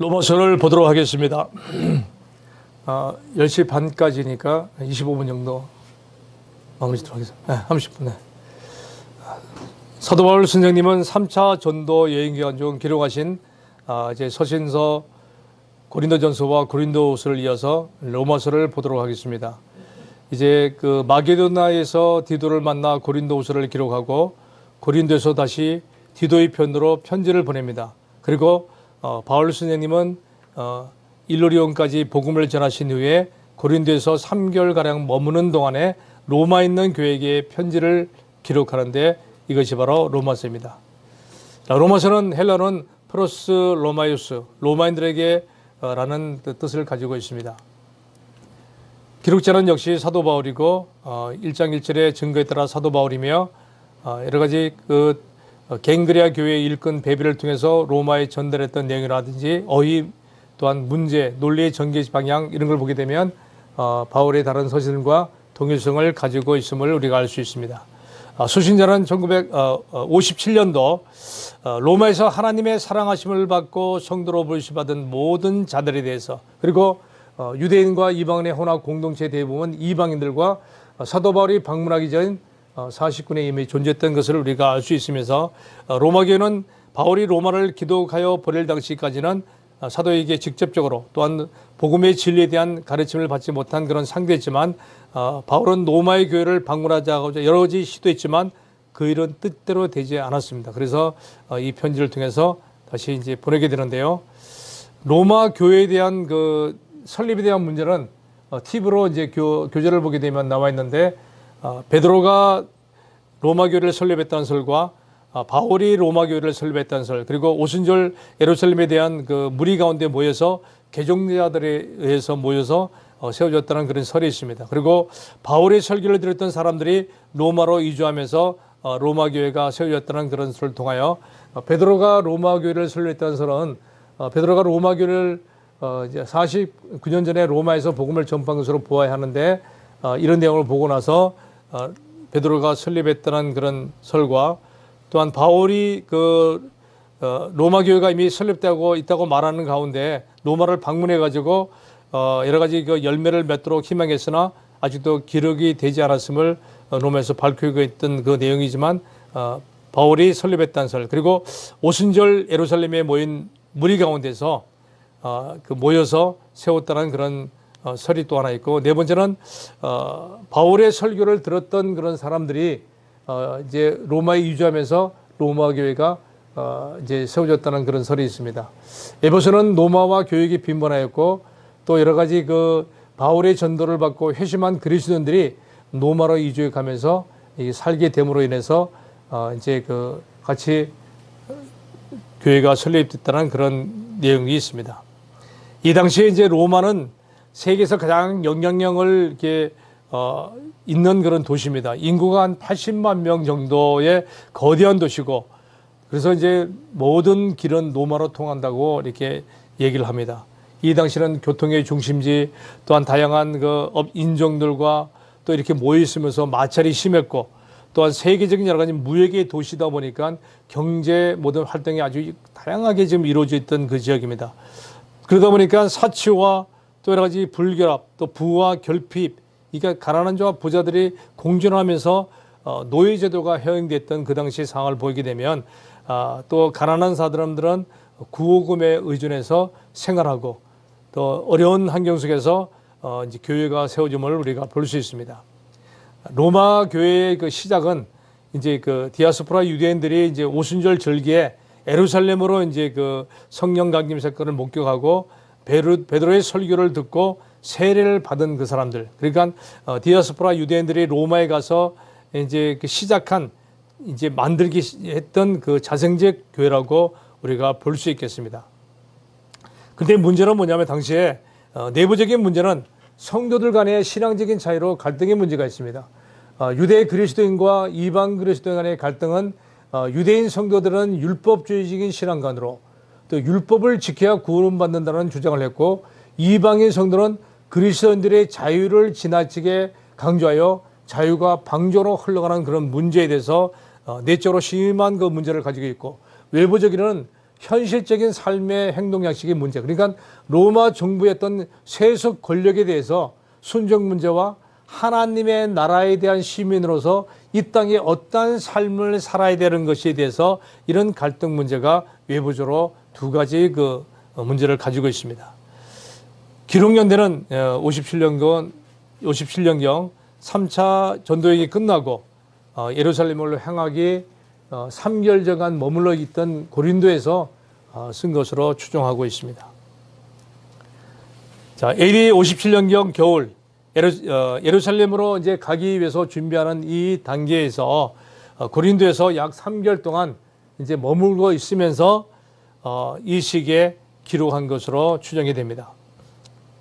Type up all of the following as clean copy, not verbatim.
로마서를 보도록 하겠습니다. 10시 반까지니까 25분 정도 마무리 짓도록 하겠습니다. 네, 30분. 네. 사도 바울 선생님은 3차 전도 여행 기간 중 기록하신 이제 서신서 고린도전서와 고린도후서를 이어서 로마서를 보도록 하겠습니다. 이제 그 마게도나에서 디도를 만나 고린도후서를 기록하고 고린도에서 다시 디도의 편으로 편지를 보냅니다. 그리고 바울 선생님은 일로리온까지 복음을 전하신 후에 고린도에서 3개월가량 머무는 동안에 로마에 있는 교회에게 편지를 기록하는데 이것이 바로 로마서입니다. 로마서는 헬라어는 프로스 로마이우스, 로마인들에게 라는 뜻을 가지고 있습니다. 기록자는 역시 사도 바울이고 1장 1절의 증거에 따라 사도 바울이며 여러 가지 그 갱그레아 교회의 일꾼 베비를 통해서 로마에 전달했던 내용이라든지 어휘 또한 문제, 논리의 전개 방향 이런 걸 보게 되면 바울의 다른 서신과 동일성을 가지고 있음을 우리가 알 수 있습니다. 수신자는 1957년도 로마에서 하나님의 사랑하심을 받고 성도로 부르심받은 모든 자들에 대해서 그리고 유대인과 이방인의 혼합 공동체 대부분 이방인들과 사도 바울이 방문하기 전 40군에 이미 존재했던 것을 우리가 알 수 있으면서 로마교회는 바울이 로마를 기독하여 보낼 당시까지는 사도에게 직접적으로 또한 복음의 진리에 대한 가르침을 받지 못한 그런 상대였지만 바울은 로마의 교회를 방문하자고 여러 가지 시도했지만 그 일은 뜻대로 되지 않았습니다. 그래서 이 편지를 통해서 다시 이제 보내게 되는데요. 로마 교회에 대한 그 설립에 대한 문제는 팁으로 이제 교재를 보게 되면 나와 있는데 베드로가 로마 교회를 설립했다는 설과 바울이 로마 교회를 설립했다는 설 그리고 오순절 예루살렘에 대한 그 무리 가운데 모여서 개종자들에 의해서 모여서 세워졌다는 그런 설이 있습니다. 그리고 바울의 설교를 들었던 사람들이 로마로 이주하면서 로마 교회가 세워졌다는 그런 설을 통하여 베드로가 로마 교회를 설립했다는 설은 베드로가 로마 교회를 이제 49년 전에 로마에서 복음을 전파한 것으로 보아야 하는데 이런 내용을 보고 나서 베드로가 설립했다는 그런 설과 또한 바울이 그 로마 교회가 이미 설립되고 있다고 말하는 가운데 로마를 방문해 가지고 여러 가지 그 열매를 맺도록 희망했으나 아직도 기록이 되지 않았음을 로마에서 밝히고 있던 그 내용이지만 바울이 설립했다는 설 그리고 오순절 예루살렘에 모인 무리 가운데서 그 모여서 세웠다는 그런 설이 또 하나 있고 네 번째는 바울의 설교를 들었던 그런 사람들이 이제 로마에 이주하면서 로마 교회가 이제 세워졌다는 그런 설이 있습니다. 에베소는 로마와 교역이 빈번하였고 또 여러 가지 그 바울의 전도를 받고 회심한 그리스도인들이 로마로 이주해 가면서 살게 됨으로 인해서 이제 그 같이 교회가 설립됐다는 그런 내용이 있습니다. 이 당시에 이제 로마는 세계에서 가장 영향력을 이렇게 있는 그런 도시입니다. 인구가 한 80만 명 정도의 거대한 도시고 그래서 이제 모든 길은 로마로 통한다고 이렇게 얘기를 합니다. 이 당시는 교통의 중심지 또한 다양한 그 인종들과 또 이렇게 모여 있으면서 마찰이 심했고 또한 세계적인 여러 가지 무역의 도시다 보니까 경제 모든 활동이 아주 다양하게 지금 이루어져 있던 그 지역입니다. 그러다 보니까 사치와 또 여러 가지 불결합 또 부와 결핍 그러니까 가난한 자와 부자들이 공존하면서 노예제도가 허용됐던 그 당시 상황을 보이게 되면 또 가난한 사람들은 구호금에 의존해서 생활하고 또 어려운 환경 속에서 이제 교회가 세워짐을 우리가 볼 수 있습니다. 로마 교회의 그 시작은 이제 그 디아스포라 유대인들이 이제 오순절 절기에 예루살렘으로 이제 그 성령 강림 사건을 목격하고 베드로의 설교를 듣고 세례를 받은 그 사람들 그러니까 디아스포라 유대인들이 로마에 가서 이제 그 시작한 이제 만들기 했던 그 자생적 교회라고 우리가 볼 수 있겠습니다. 근데 문제는 뭐냐면 당시에 내부적인 문제는 성도들 간의 신앙적인 차이로 갈등의 문제가 있습니다. 유대 그리스도인과 이방 그리스도인 간의 갈등은 유대인 성도들은 율법주의적인 신앙관으로 또 율법을 지켜야 구원받는다는 주장을 했고 이방인 성도는 그리스도인들의 자유를 지나치게 강조하여 자유가 방조로 흘러가는 그런 문제에 대해서 내적으로 심한 그 문제를 가지고 있고 외부적으로는 현실적인 삶의 행동 양식의 문제, 그러니까 로마 정부의 어떤 세속 권력에 대해서 순종 문제와 하나님의 나라에 대한 시민으로서 이 땅에 어떠한 삶을 살아야 되는 것에 대해서 이런 갈등 문제가 외부적으로 두 가지 그 문제를 가지고 있습니다. 기록연대는 57년경 3차 전도여행이 끝나고 예루살렘으로 향하기 3개월여간 머물러 있던 고린도에서 쓴 것으로 추정하고 있습니다. 자, AD 57년경 겨울 예루살렘으로 이제 가기 위해서 준비하는 이 단계에서 고린도에서 약 3개월 동안 이제 머물고 있으면서 이 시기에 기록한 것으로 추정이 됩니다.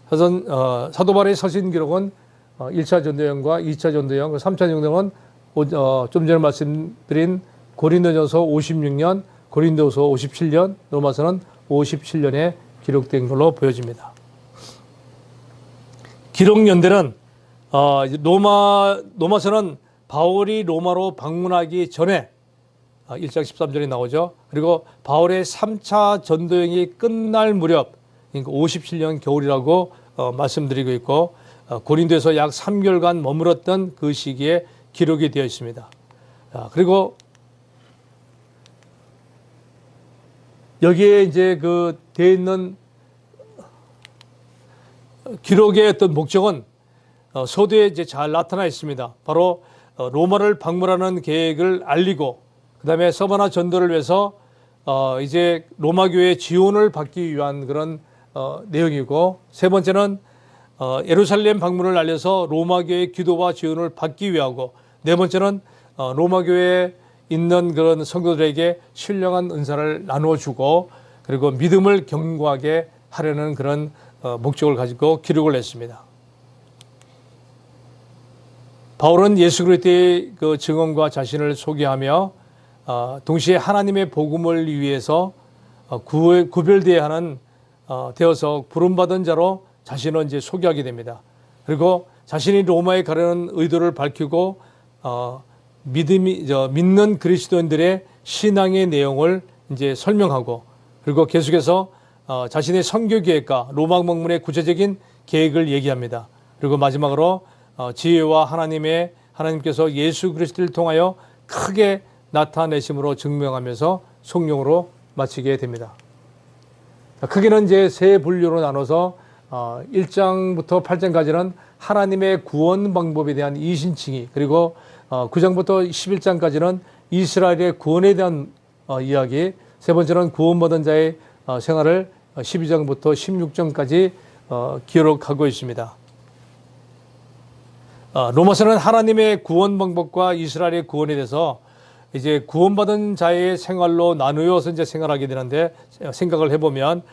사도 바울의 서신 기록은 1차 전도여행과 2차 전도여행, 3차 전도여행은 좀 전에 말씀드린 고린도전서 56년, 고린도서 57년, 로마서는 57년에 기록된 걸로 보여집니다. 기록 연대는 로마서는 바울이 로마로 방문하기 전에 1장 13절이 나오죠. 그리고 바울의 3차 전도여행이 끝날 무렵, 그러니까 57년 겨울이라고 말씀드리고 있고, 고린도에서 약 3개월간 머물렀던 그 시기에 기록이 되어 있습니다. 그리고 여기에 이제 그 되어 있는 기록의 어떤 목적은 서두에 이제 잘 나타나 있습니다. 바로 로마를 방문하는 계획을 알리고, 그 다음에 서바나 전도를 위해서 이제 로마 교회의 지원을 받기 위한 그런 내용이고, 세 번째는 예루살렘 방문을 알려서 로마 교회의 기도와 지원을 받기 위하고, 네 번째는 로마 교회에 있는 그런 성도들에게 신령한 은사를 나누어 주고, 그리고 믿음을 견고하게 하려는 그런 목적을 가지고 기록을 했습니다. 바울은 예수 그리스도의 그 증언과 자신을 소개하며 동시에 하나님의 복음을 위해서 구별되어야 하는 되어서 부름받은 자로 자신을 이제 소개하게 됩니다. 그리고 자신이 로마에 가려는 의도를 밝히고 믿는 그리스도인들의 신앙의 내용을 이제 설명하고, 그리고 계속해서 자신의 선교 계획과 로마 방문의 구체적인 계획을 얘기합니다. 그리고 마지막으로 지혜와 하나님께서 예수 그리스도를 통하여 크게 나타내심으로 증명하면서 성령으로 마치게 됩니다. 크게는 이제 세 분류로 나눠서 1장부터 8장까지는 하나님의 구원 방법에 대한 이신칭의, 그리고 9장부터 11장까지는 이스라엘의 구원에 대한 이야기, 세 번째는 구원받은 자의 생활을 12장부터 16장까지 기록하고 있습니다. 로마서는 하나님의 구원 방법과 이스라엘의 구원에 대해서 이제 구원받은 자의 생활로 나누어서 이제 생활하게 되는데, 생각을 해보면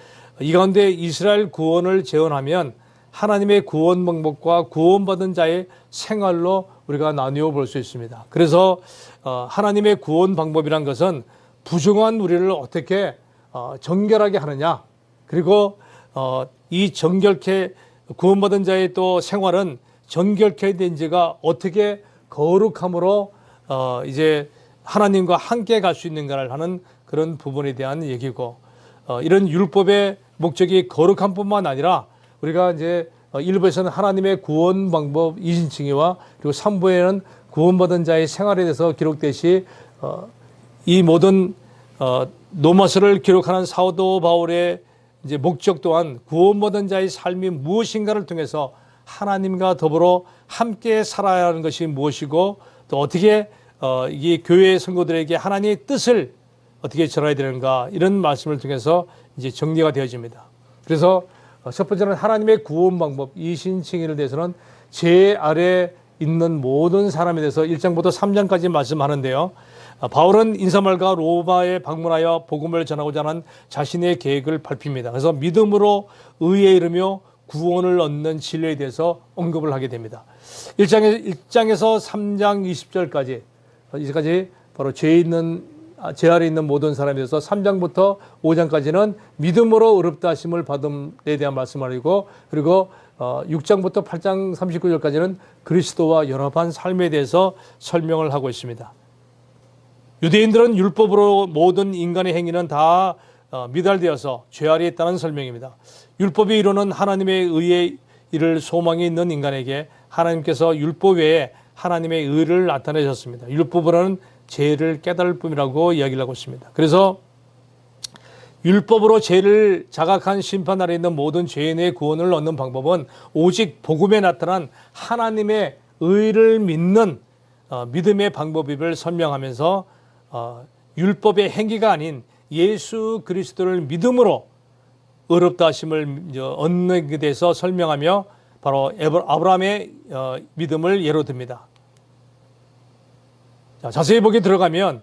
이 가운데 이스라엘 구원을 재현하면 하나님의 구원 방법과 구원받은 자의 생활로 우리가 나누어 볼 수 있습니다. 그래서 하나님의 구원 방법이란 것은 부정한 우리를 어떻게 정결하게 하느냐, 그리고 이 정결케 구원받은 자의 또 생활은 정결케 된 자가 어떻게 거룩함으로 이제 하나님과 함께 갈 수 있는가를 하는 그런 부분에 대한 얘기고, 이런 율법의 목적이 거룩함뿐만 아니라 우리가 이제 1부에서는 하나님의 구원 방법 이신칭의와, 그리고 3부에는 구원받은 자의 생활에 대해서 기록되시 이 모든 로마서를 기록하는 사도 바울의 이제 목적 또한 구원받은 자의 삶이 무엇인가를 통해서 하나님과 더불어 함께 살아야 하는 것이 무엇이고, 또 어떻게 이 교회 성도들에게 하나님의 뜻을 어떻게 전해야 되는가, 이런 말씀을 통해서 이제 정리가 되어집니다. 그래서 첫 번째는 하나님의 구원 방법 이신칭의를 대해서는 제 아래 있는 모든 사람에 대해서 1장부터 3장까지 말씀하는데요. 바울은 인사말과 로마에 방문하여 복음을 전하고자 하는 자신의 계획을 밝힙니다. 그래서 믿음으로 의에 이르며 구원을 얻는 진리에 대해서 언급을 하게 됩니다. 1장에서 3장 20절까지 이제까지 바로 제 아래 있는 모든 사람에 대해서 3장부터 5장까지는 믿음으로 의롭다 하심을 받음에 대한 말씀을 하고, 그리고 6장부터 8장 39절까지는 그리스도와 연합한 삶에 대해서 설명을 하고 있습니다. 유대인들은 율법으로 모든 인간의 행위는 다 미달되어서 죄 아래에 있다는 설명입니다. 율법이 이루는 하나님의 의의 일을 소망이 있는 인간에게 하나님께서 율법 외에 하나님의 의를 나타내셨습니다. 율법으로는 죄를 깨달을 뿐이라고 이야기를 하고 있습니다. 그래서 율법으로 죄를 자각한 심판 아래 있는 모든 죄인의 구원을 얻는 방법은 오직 복음에 나타난 하나님의 의를 믿는 믿음의 방법임을 설명하면서 율법의 행위가 아닌 예수 그리스도를 믿음으로 의롭다 하심을 얻는 것에 대해서 설명하며 바로 아브라함의 믿음을 예로 듭니다. 자세히 보기 들어가면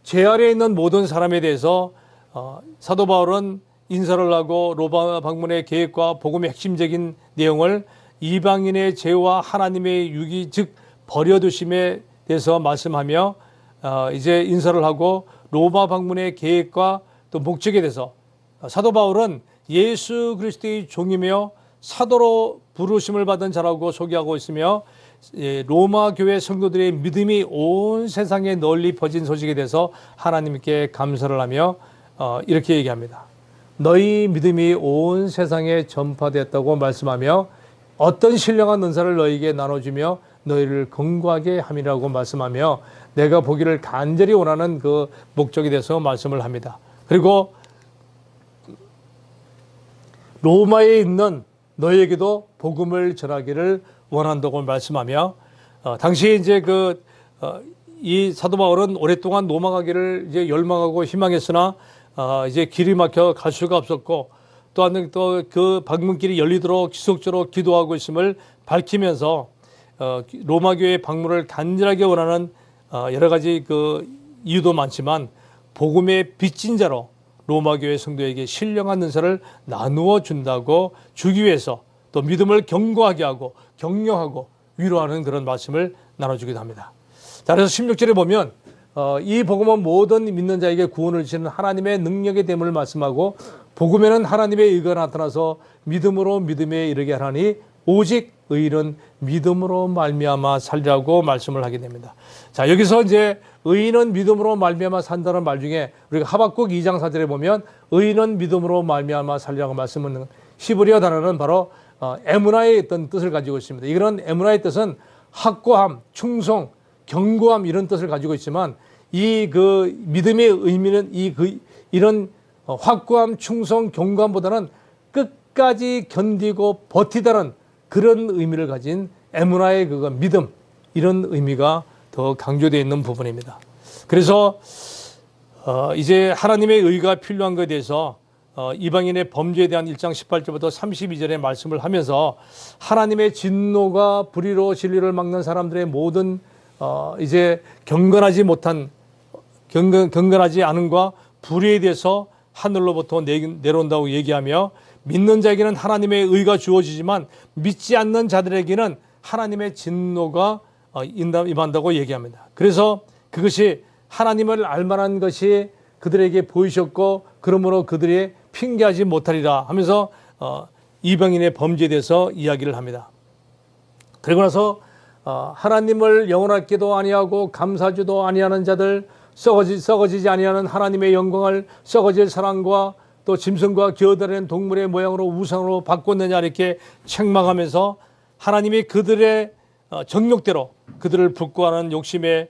죄 아래에 있는 모든 사람에 대해서 사도 바울은 인사를 하고 로마 방문의 계획과 복음의 핵심적인 내용을 이방인의 죄와 하나님의 유기 즉 버려두심에 대해서 말씀하며 이제 인사를 하고 로마 방문의 계획과 또 목적에 대해서 사도 바울은 예수 그리스도의 종이며 사도로 부르심을 받은 자라고 소개하고 있으며 로마 교회 성도들의 믿음이 온 세상에 널리 퍼진 소식에 대해서 하나님께 감사를 하며 이렇게 얘기합니다. 너희 믿음이 온 세상에 전파되었다고 말씀하며 어떤 신령한 은사를 너희에게 나눠주며 너희를 건고하게 함이라고 말씀하며 내가 보기를 간절히 원하는 그 목적에 대해서 말씀을 합니다. 그리고 로마에 있는 너희에게도 복음을 전하기를 원한다고 말씀하며 당시에 이제 이 사도 바울은 오랫동안 로마 가기를 이제 열망하고 희망했으나 이제 길이 막혀 갈 수가 없었고 또한 또 그 방문길이 열리도록 지속적으로 기도하고 있음을 밝히면서 로마 교회 방문을 간절하게 원하는 여러 가지 그 이유도 많지만 복음의 빚진 자로 로마 교회 성도에게 신령한 은사를 나누어 준다고 주기 위해서 또 믿음을 견고하게 하고 격려하고 위로하는 그런 말씀을 나눠주기도 합니다. 자, 그래서 16절에 보면 이 복음은 모든 믿는 자에게 구원을 주시는 하나님의 능력의 됨을 말씀하고 복음에는 하나님의 의가 나타나서 믿음으로 믿음에 이르게 하나니 오직 의인은 믿음으로 말미암아 살리라고 말씀을 하게 됩니다. 자, 여기서 이제 의인은 믿음으로 말미암아 산다는 말 중에 우리가 하박국 2장 4절에 보면 의인은 믿음으로 말미암아 살리라고 말씀하는 히브리어 단어는 바로 에무나의 어떤 뜻을 가지고 있습니다. 이런 에무나의 뜻은 확고함, 충성, 견고함 이런 뜻을 가지고 있지만 이 그 믿음의 의미는 이런 확고함, 충성, 견고함보다는 끝까지 견디고 버티다는 그런 의미를 가진 에무나의 믿음 이런 의미가 더 강조되어 있는 부분입니다. 그래서 이제 하나님의 의가 필요한 것에 대해서 이방인의 범죄에 대한 1장 18절부터 32절의 말씀을 하면서 하나님의 진노가 불의로 진리를 막는 사람들의 모든 이제 경건하지 않음과 불의에 대해서 하늘로부터 내려온다고 얘기하며 믿는 자에게는 하나님의 의가 주어지지만 믿지 않는 자들에게는 하나님의 진노가 임한다고 얘기합니다. 그래서 그것이 하나님을 알만한 것이 그들에게 보이셨고 그러므로 그들이 핑계하지 못하리라 하면서 이방인의 범죄에 대해서 이야기를 합니다. 그리고 나서 하나님을 영원하게도 아니하고 감사하지도 아니하는 자들 썩어지지 아니하는 하나님의 영광을 썩어질 사랑과 또 짐승과 기어다니는 동물의 모양으로 우상으로 바꿨느냐 이렇게 책망하면서 하나님이 그들의 정욕대로 그들을 불구하는 욕심에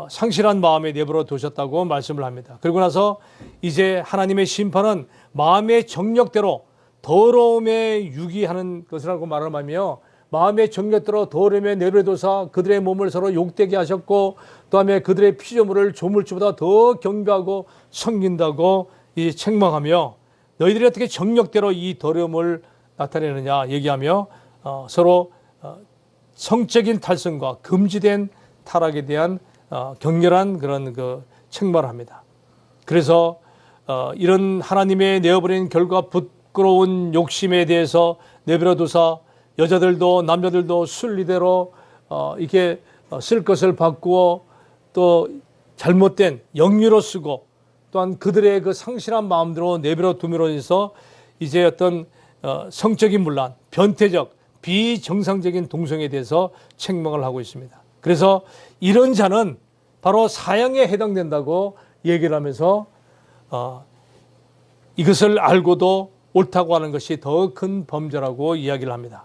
상실한 마음에 내버려 두셨다고 말씀을 합니다. 그리고 나서 이제 하나님의 심판은 마음의 정욕대로 더러움에 유기하는 것이라고 말을 하며 마음의 정욕대로 더러움에 내버려 둬서 그들의 몸을 서로 욕되게 하셨고 또한 그들의 피조물을 조물주보다 더 경배하고 섬긴다고 책망하며 너희들이 어떻게 정욕대로 이 더러움을 나타내느냐 얘기하며 서로 성적인 탈선과 금지된 타락에 대한 격렬한 그런 책망을 합니다. 그래서 이런 하나님의 내어버린 결과 부끄러운 욕심에 대해서 내버려두사 여자들도 남자들도 순리대로 이렇게 쓸 것을 바꾸어 또 잘못된 영유로 쓰고 또한 그들의 그 상실한 마음대로 내버려 둠으로 해서 이제 어떤 성적인 문란, 변태적, 비정상적인 동성에 대해서 책망을 하고 있습니다. 그래서 이런 자는 바로 사형에 해당된다고 얘기를 하면서 이것을 알고도 옳다고 하는 것이 더 큰 범죄라고 이야기를 합니다.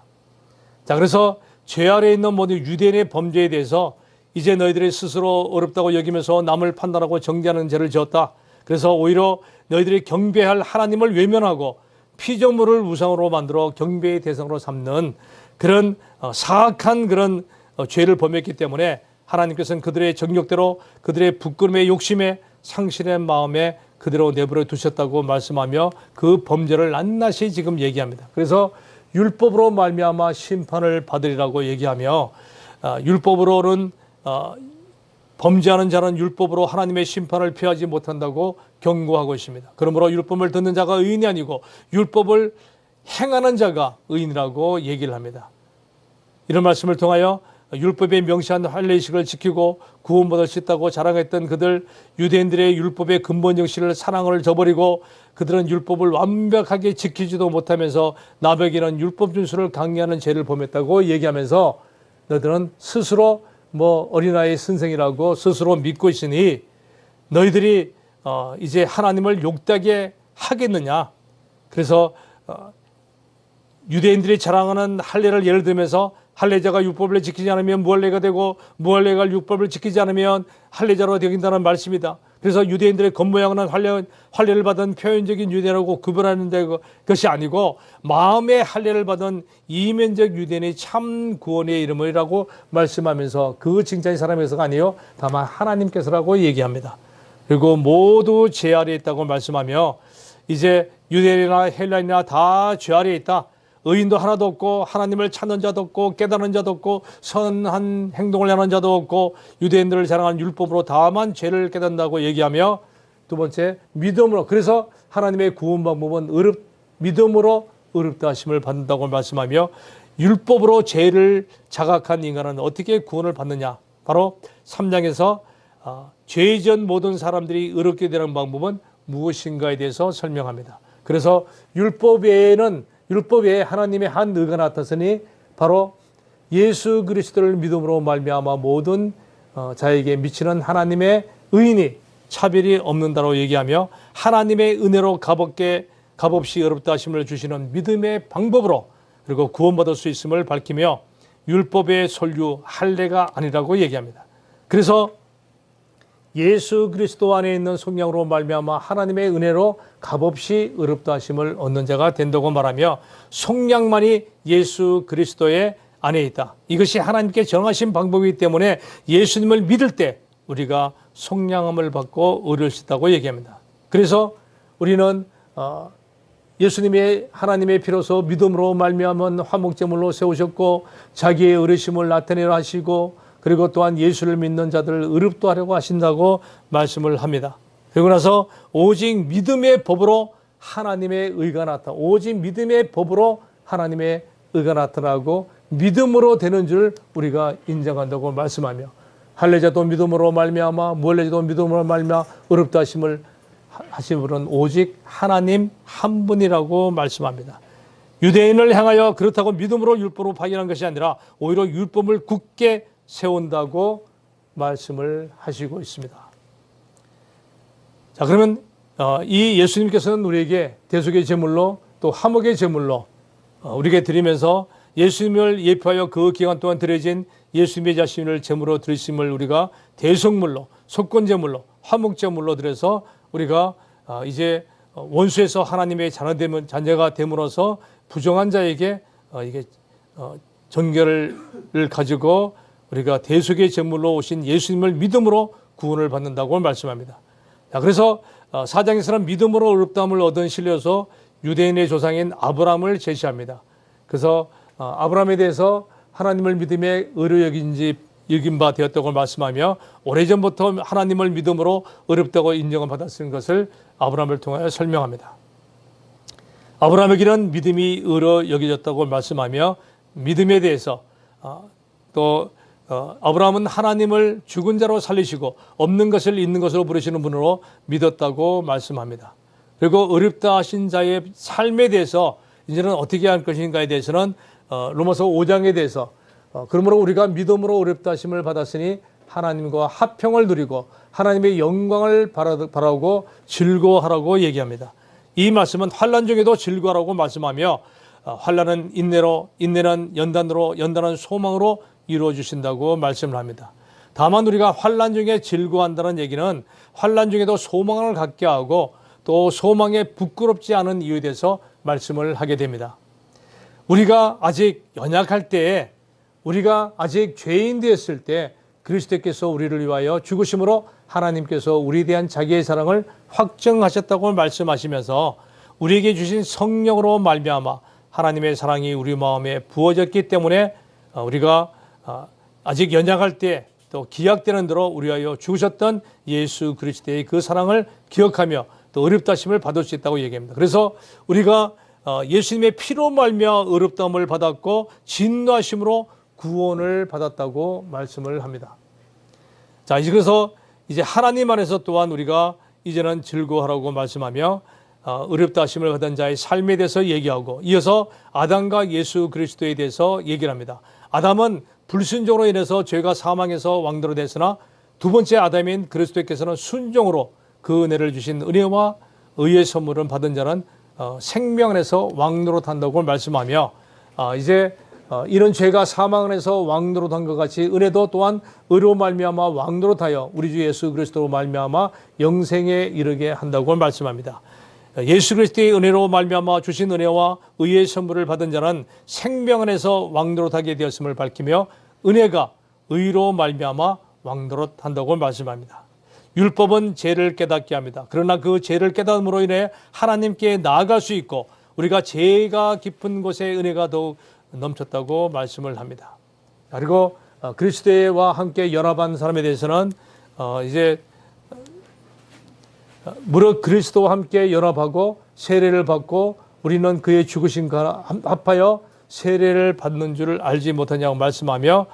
자, 그래서 죄 아래에 있는 모든 유대인의 범죄에 대해서 이제 너희들이 스스로 어렵다고 여기면서 남을 판단하고 정죄하는 죄를 지었다. 그래서 오히려 너희들이 경배할 하나님을 외면하고 피조물을 우상으로 만들어 경배의 대상으로 삼는 그런 사악한 그런 죄를 범했기 때문에 하나님께서는 그들의 정욕대로 그들의 부끄러움의 욕심에 상실의 마음에 그대로 내버려 두셨다고 말씀하며 그 범죄를 낱낱이 지금 얘기합니다. 그래서 율법으로 말미암아 심판을 받으리라고 얘기하며 율법으로는 범죄하는 자는 율법으로 하나님의 심판을 피하지 못한다고 경고하고 있습니다. 그러므로 율법을 듣는 자가 의인이 아니고 율법을 행하는 자가 의인이라고 얘기를 합니다. 이런 말씀을 통하여 율법에 명시한 할례식을 지키고 구원받을 수 있다고 자랑했던 그들 유대인들의 율법의 근본 정신을 사랑을 저버리고 그들은 율법을 완벽하게 지키지도 못하면서 남에게는 율법 준수를 강요하는 죄를 범했다고 얘기하면서 너희들은 스스로 어린아이 선생이라고 스스로 믿고 있으니 너희들이 이제 하나님을 욕되게 하겠느냐. 그래서 유대인들이 자랑하는 할례를 예를 들면서 할례자가 율법을 지키지 않으면 무할례가 되고 무할례가 율법을 지키지 않으면 할례자로 되긴다는 말씀이다. 그래서 유대인들의 겉모양은 할례를 받은 표현적인 유대인하고 구별하는 것이 아니고 마음의 할례를 받은 이면적 유대인의 참 구원의 이름이라고 말씀하면서 그 칭찬이 사람에서가 아니요 다만 하나님께서라고 얘기합니다. 그리고 모두 죄 아래에 있다고 말씀하며 이제 유대인이나 헬라인이나 다 죄 아래에 있다. 의인도 하나도 없고 하나님을 찾는 자도 없고 깨닫는 자도 없고 선한 행동을 하는 자도 없고 유대인들을 자랑하는 율법으로 다만 죄를 깨닫는다고 얘기하며 두 번째 믿음으로 그래서 하나님의 구원 방법은 믿음으로 의롭다 하심을 받는다고 말씀하며 율법으로 죄를 자각한 인간은 어떻게 구원을 받느냐 바로 3장에서 죄 지은 모든 사람들이 의롭게 되는 방법은 무엇인가에 대해서 설명합니다. 그래서 율법 외에 하나님의 한 의가 나타서니 바로 예수 그리스도를 믿음으로 말미암아 모든 자에게 미치는 하나님의 의인이 차별이 없는다고 얘기하며 하나님의 은혜로 값없이 의롭다 하심을 주시는 믿음의 방법으로 그리고 구원받을 수 있음을 밝히며 율법의 솔유 할례가 아니라고 얘기합니다. 그래서 예수 그리스도 안에 있는 성령으로 말미암아 하나님의 은혜로 값없이 의롭다 하심을 얻는 자가 된다고 말하며 성령만이 예수 그리스도의 안에 있다. 이것이 하나님께 정하신 방법이기 때문에 예수님을 믿을 때 우리가 성령함을 받고 의를 수 있다고 얘기합니다. 그래서 우리는 예수님의 하나님의 피로서 믿음으로 말미암은 화목제물로 세우셨고 자기의 의르심을 나타내려 하시고 그리고 또한 예수를 믿는 자들을 의롭다 하려고 하신다고 말씀을 합니다. 그리고 나서 오직 믿음의 법으로 하나님의 의가 오직 믿음의 법으로 하나님의 의가 나타나고 믿음으로 되는 줄 우리가 인정한다고 말씀하며 할례자도 믿음으로 말미암아 무할례자도 믿음으로 말미암아 의롭다 하심을 하신 분은 오직 하나님 한 분이라고 말씀합니다. 유대인을 향하여 그렇다고 믿음으로 율법으로 파견한 것이 아니라 오히려 율법을 굳게 세운다고 말씀을 하시고 있습니다. 자, 그러면 이 예수님께서는 우리에게 대속의 제물로 또 화목의 제물로 우리에게 드리면서 예수님을 예표하여 그 기간 동안 드려진 예수님의 자신을 제물로 드리심을 우리가 대속물로 속건제물로 화목제물로 드려서 우리가 이제 원수에서 하나님의 자녀가 됨으로써 부정한 자에게 이게 정결을 가지고 우리가 대속의 제물로 오신 예수님을 믿음으로 구원을 받는다고 말씀합니다. 자, 그래서 4장에서는 믿음으로 의롭다함을 얻은 신뢰여서 유대인의 조상인 아브라함을 제시합니다. 그래서 아브라함에 대해서 하나님을 믿음에 의로 여긴 바 되었다고 말씀하며 오래전부터 하나님을 믿음으로 의롭다고 인정을 받았을 것을 아브라함을 통하여 설명합니다. 아브라함에게는 믿음이 의로 여겨졌다고 말씀하며 믿음에 대해서 또 아브라함은 하나님을 죽은 자로 살리시고 없는 것을 있는 것으로 부르시는 분으로 믿었다고 말씀합니다. 그리고 의롭다 하신 자의 삶에 대해서 이제는 어떻게 할 것인가에 대해서는 로마서 5장에 대해서 그러므로 우리가 믿음으로 의롭다 하심을 받았으니 하나님과 화평을 누리고 하나님의 영광을 바라고 즐거워하라고 얘기합니다. 이 말씀은 환난 중에도 즐거워라고 말씀하며 환난은 인내로, 인내는 연단으로, 연단은 소망으로 이루어 주신다고 말씀을 합니다. 다만 우리가 환난 중에 즐거워한다는 얘기는 환난 중에도 소망을 갖게 하고 또 소망에 부끄럽지 않은 이유에 대해서 말씀을 하게 됩니다. 우리가 아직 연약할 때에, 우리가 아직 죄인 되었을 때 그리스도께서 우리를 위하여 죽으심으로 하나님께서 우리에 대한 자기의 사랑을 확증하셨다고 말씀하시면서 우리에게 주신 성령으로 말미암아 하나님의 사랑이 우리 마음에 부어졌기 때문에 우리가 아직 연약할 때 또 기약되는 대로 우리 위하여 죽으셨던 예수 그리스도의 그 사랑을 기억하며 또 의롭다심을 받을 수 있다고 얘기합니다. 그래서 우리가 예수님의 피로 말미암아 의롭다함을 받았고 진노하심으로 구원을 받았다고 말씀을 합니다. 자, 그래서 이제 하나님 안에서 또한 우리가 이제는 즐거워하라고 말씀하며 의롭다 하심을 받은 자의 삶에 대해서 얘기하고 이어서 아담과 예수 그리스도에 대해서 얘기를 합니다. 아담은 불순종으로 인해서 죄가 사망에서 왕도로 됐으나 두 번째 아담인 그리스도께서는 순종으로 그 은혜를 주신 은혜와 의의 선물을 받은 자는 생명 안에서 왕노릇 한다고 말씀하며 이제 이런 죄가 사망 안에서 왕노릇 한 것 같이 은혜도 또한 의로 말미암아 왕노릇하여 우리 주 예수 그리스도로 말미암아 영생에 이르게 한다고 말씀합니다. 예수 그리스도의 은혜로 말미암아 주신 은혜와 의의 선물을 받은 자는 생명 안에서 왕노릇하게 되었음을 밝히며 은혜가 의로 말미암아 왕노릇한다고 말씀합니다. 율법은 죄를 깨닫게 합니다. 그러나 그 죄를 깨닫음으로 인해 하나님께 나아갈 수 있고 우리가 죄가 깊은 곳에 은혜가 더욱 넘쳤다고 말씀을 합니다. 그리고 그리스도와 함께 연합한 사람에 대해서는 이제 무릇 그리스도와 함께 연합하고 세례를 받고 우리는 그의 죽으심과 합하여 세례를 받는 줄을 알지 못하냐고 말씀하며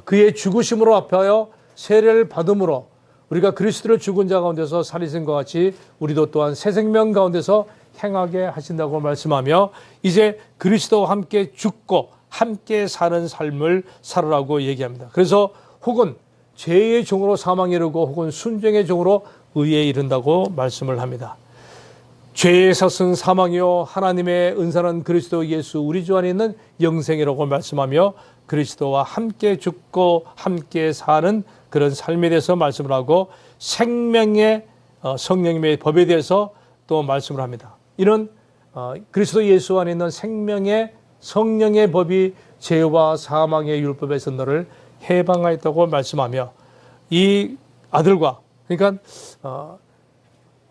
그의 죽으심으로 합하여 세례를 받음으로 우리가 그리스도를 죽은 자 가운데서 살리신 것 같이 우리도 또한 새 생명 가운데서 행하게 하신다고 말씀하며 이제 그리스도와 함께 죽고 함께 사는 삶을 살으라고 얘기합니다. 그래서 혹은 죄의 종으로 사망에 이르고 혹은 순종의 종으로 의에 이른다고 말씀을 합니다. 죄의 삭은 사망이요 하나님의 은사는 그리스도 예수 우리 주 안에 있는 영생이라고 말씀하며 그리스도와 함께 죽고 함께 사는 그런 삶에 대해서 말씀을 하고 생명의 성령님의 법에 대해서 또 말씀을 합니다. 이는 그리스도 예수 안에 있는 생명의 성령의 법이 죄와 사망의 율법에서 너를 해방하였다고 말씀하며 이 아들과 그러니까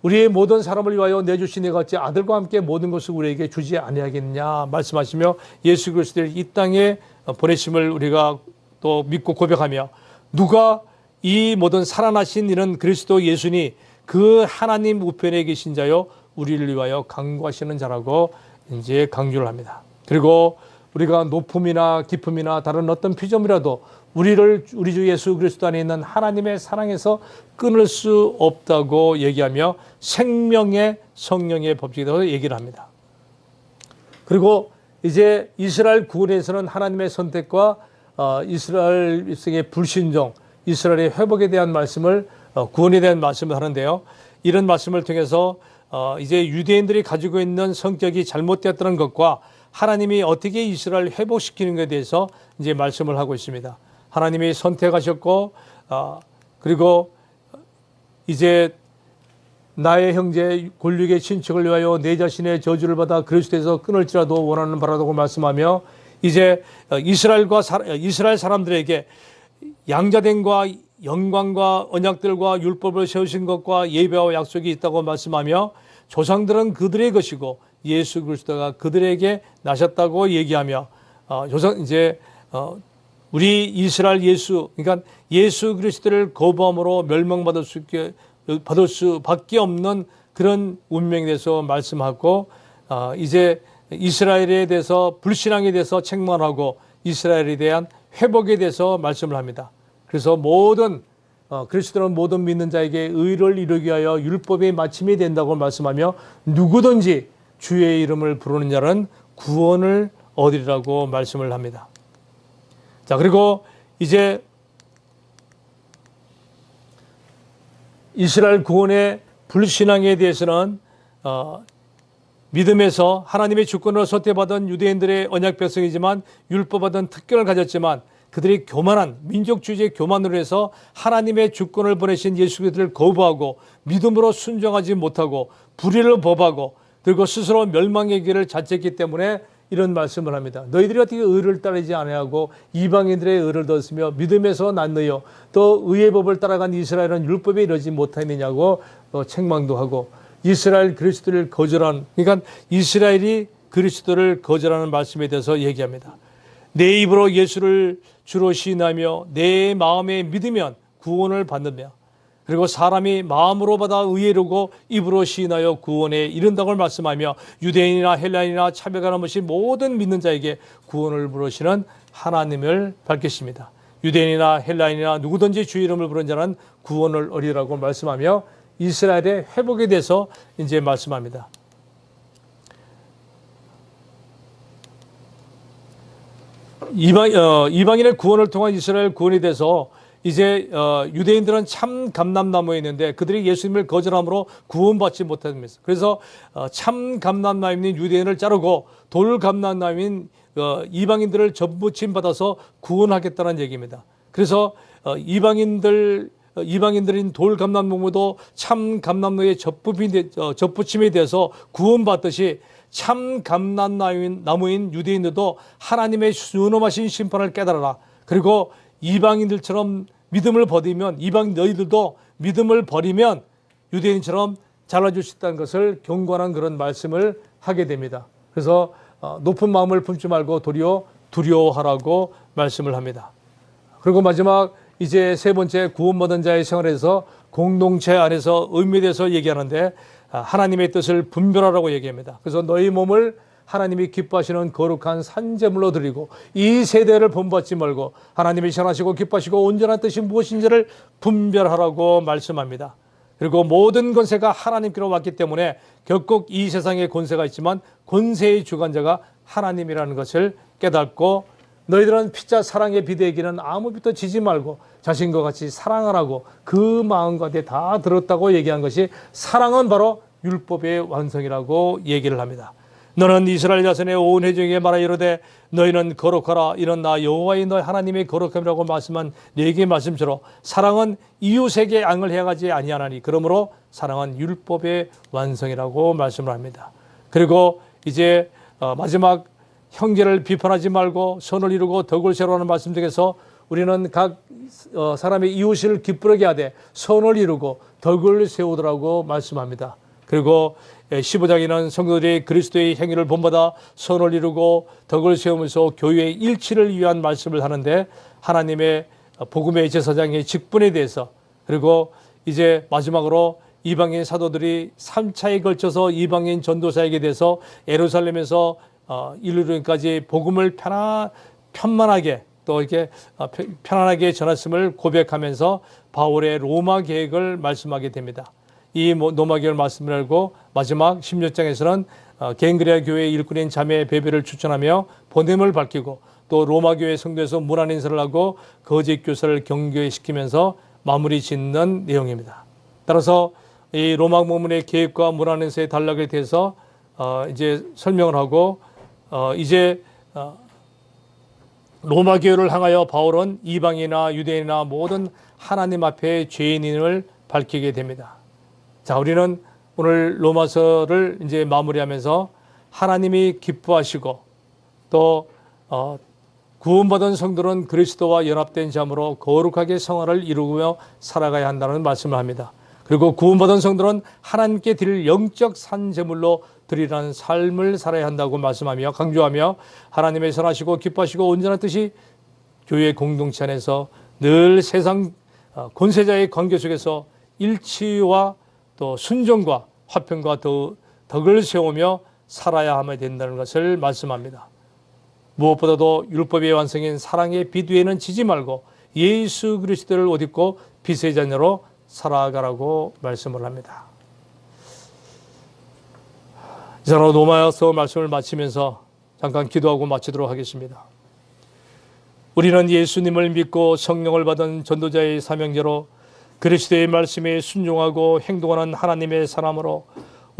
우리의 모든 사람을 위하여 내주신 이 같이 아들과 함께 모든 것을 우리에게 주지 아니하겠느냐 말씀하시며 예수 그리스도를 이 땅에 보내심을 우리가 또 믿고 고백하며 누가 이 모든 살아나신 이는 그리스도 예수니 그 하나님 우편에 계신 자요 우리를 위하여 강구하시는 자라고 이제 강조를 합니다. 그리고 우리가 높음이나 깊음이나 다른 어떤 피조물이라도 우리 주 예수 그리스도 안에 있는 하나님의 사랑에서 끊을 수 없다고 얘기하며 생명의 성령의 법칙에 대해서 얘기를 합니다. 그리고 이제 이스라엘 구원에서는 하나님의 선택과 이스라엘 백성의 불신종, 이스라엘의 회복에 대한 말씀을 구원에 대한 말씀을 하는데요. 이런 말씀을 통해서 이제 유대인들이 가지고 있는 성격이 잘못되었다는 것과 하나님이 어떻게 이스라엘을 회복시키는 것에 대해서 이제 말씀을 하고 있습니다. 하나님이 선택하셨고 그리고 이제 나의 형제 골육의 친척을 위하여 내 자신의 저주를 받아 그리스도에서 끊을지라도 원하는 바라고 말씀하며 이제 이스라엘 사람들에게 양자됨과 영광과 언약들과 율법을 세우신 것과 예배와 약속이 있다고 말씀하며 조상들은 그들의 것이고 예수 그리스도가 그들에게 나셨다고 얘기하며 우리 이스라엘 그러니까 예수 그리스도를 거부함으로 멸망받을 수밖에 없는 그런 운명에 대해서 말씀하고 이제 이스라엘에 대해서 불신앙에 대해서 책망하고 이스라엘에 대한 회복에 대해서 말씀을 합니다. 그래서 그리스도는 모든 믿는 자에게 의를 이루기 위하여 율법의 마침이 된다고 말씀하며 누구든지 주의 이름을 부르는 자는 구원을 얻으리라고 말씀을 합니다. 자, 그리고 이제 이스라엘 구원의 불신앙에 대해서는 믿음에서 하나님의 주권을 소태받은 유대인들의 언약 백성이지만 율법받은 특권을 가졌지만 그들이 교만한 민족주의의 교만으로 해서 하나님의 주권을 보내신 예수 그리스도를 거부하고 믿음으로 순종하지 못하고 불의를 범하고 그리고 스스로 멸망의 길을 자책했기 때문에 이런 말씀을 합니다. 너희들이 어떻게 의를 따르지 아니하고 이방인들의 의를 뒀으며 믿음에서 난 너희요 또 의의 법을 따라간 이스라엘은 율법에 이르지 못하느냐고 책망도 하고 이스라엘 그리스도를 거절한, 그러니까 이스라엘이 그리스도를 거절하는 말씀에 대해서 얘기합니다. 내 입으로 예수를 주로 시인하며 내 마음에 믿으면 구원을 받느며 그리고 사람이 마음으로 받아 의에 이르고 입으로 시인하여 구원에 이른다고 말씀하며 유대인이나 헬라인이나 차별하는 것이 모든 믿는 자에게 구원을 부르시는 하나님을 밝히십니다. 유대인이나 헬라인이나 누구든지 주 이름을 부른 자는 구원을 얻으리라고 말씀하며 이스라엘의 회복에 대해서 이제 말씀합니다. 이방인의 구원을 통한 이스라엘 구원에 대해서 이제 유대인들은 참 감람나무에 있는데 그들이 예수님을 거절함으로 구원받지 못합니다. 그래서 참 감람나무인 유대인을 자르고 돌 감람나무인 이방인들을 전부침 받아서 구원하겠다는 얘기입니다. 그래서 이방인들인 돌 감람나무도 참 감람나무의 접붙임에 대해서 구원받듯이 참 감람나무인 유대인들도 하나님의 순엄하신 심판을 깨달아라. 그리고 이방인들처럼 믿음을 버리면 이방 너희들도 믿음을 버리면 유대인처럼 잘라줄 수 있다는 것을 경고하는 그런 말씀을 하게 됩니다. 그래서 높은 마음을 품지 말고 도리어 두려워하라고 말씀을 합니다. 그리고 마지막 이제 세 번째 구원받은 자의 생활에서 공동체 안에서 의미에 대해서 얘기하는데 하나님의 뜻을 분별하라고 얘기합니다. 그래서 너희 몸을 하나님이 기뻐하시는 거룩한 산제물로 드리고 이 세대를 본받지 말고 하나님이 선하시고 기뻐하시고 온전한 뜻이 무엇인지를 분별하라고 말씀합니다. 그리고 모든 권세가 하나님께로 왔기 때문에 결국 이 세상에 권세가 있지만 권세의 주관자가 하나님이라는 것을 깨닫고 너희들은 피자 사랑에 비대기는 아무 빛도 지지 말고 자신과 같이 사랑하라고 그 마음과 다 들었다고 얘기한 것이 사랑은 바로 율법의 완성이라고 얘기를 합니다. 너는 이스라엘 자손의 온 회중에게 말하 이르되 너희는 거룩하라 이는 나 여호와의 너희 하나님의 거룩함이라고 말씀한 네개 말씀처럼 사랑은 이웃에게 악을 행하지 아니하나니 그러므로 사랑은 율법의 완성이라고 말씀을 합니다. 그리고 이제 마지막 형제를 비판하지 말고 선을 이루고 덕을 세우라는 말씀 중에서 우리는 각 사람의 이웃을 기쁘게 하되 선을 이루고 덕을 세우더라고 말씀합니다. 그리고 15장에는 성도들이 그리스도의 행위를 본받아 선을 이루고 덕을 세우면서 교회의 일치를 위한 말씀을 하는데 하나님의 복음의 제사장의 직분에 대해서 그리고 이제 마지막으로 이방인 사도들이 3차에 걸쳐서 이방인 전도사에게 대해서 예루살렘에서 이르르기까지 복음을 편만하게 또 이렇게 편안하게 전했음을 고백하면서 바울의 로마 계획을 말씀하게 됩니다. 이 로마 계획을 말씀을 하고 마지막 16장에서는 갱그레아 교회의 일꾼인 자매 베베를 추천하며 보냄을 밝히고 또 로마 교회 성도에서 문안 인사를 하고 거짓 교사를 경계시키면서 마무리 짓는 내용입니다. 따라서 이 로마 문문의 계획과 문안 인사의 단락에 대해서 이제 설명을 하고 이제 로마 교회를 향하여 바울은 이방이나 유대인이나 모든 하나님 앞에 죄인임을 밝히게 됩니다. 자, 우리는 오늘 로마서를 이제 마무리하면서 하나님이 기뻐하시고 또 구원받은 성도는 그리스도와 연합된 자므로 거룩하게 성화를 이루며 살아가야 한다는 말씀을 합니다. 그리고 구원받은 성도는 하나님께 드릴 영적 산제물로 드리라는 삶을 살아야 한다고 말씀하며 강조하며 하나님의 선하시고 기뻐하시고 온전한 뜻이 교회 공동체 안에서 늘 세상 권세자의 관계 속에서 일치와 또 순종과 화평과 덕을 세우며 살아야 하면 된다는 것을 말씀합니다. 무엇보다도 율법의 완성인 사랑의 빛 위에는 지지 말고 예수 그리스도를 옷 입고 빛의 자녀로 살아가라고 말씀을 합니다. 이사로 로마서 말씀을 마치면서 잠깐 기도하고 마치도록 하겠습니다. 우리는 예수님을 믿고 성령을 받은 전도자의 사명자로 그리스도의 말씀에 순종하고 행동하는 하나님의 사람으로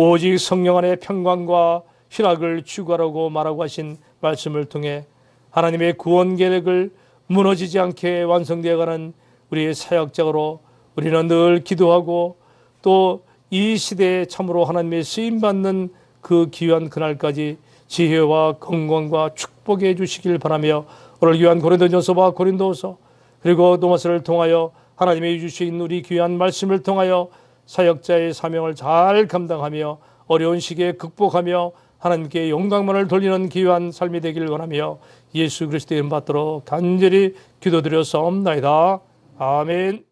오직 성령 안에 평강과 희락을 추구하라고 말하고 하신 말씀을 통해 하나님의 구원 계획을 무너지지 않게 완성되어가는 우리의 사역자로 우리는 늘 기도하고 또 이 시대에 참으로 하나님의 쓰임받는 그 귀한 그날까지 지혜와 건강과 축복해 주시길 바라며 오늘 귀한 고린도전서와 고린도서 그리고 도마스를 통하여 하나님의 주신 우리 귀한 말씀을 통하여 사역자의 사명을 잘 감당하며 어려운 시기에 극복하며 하나님께 영광만을 돌리는 귀한 삶이 되길 원하며 예수 그리스도의 이름 받도록 간절히 기도드려 싸움나이다. 아멘.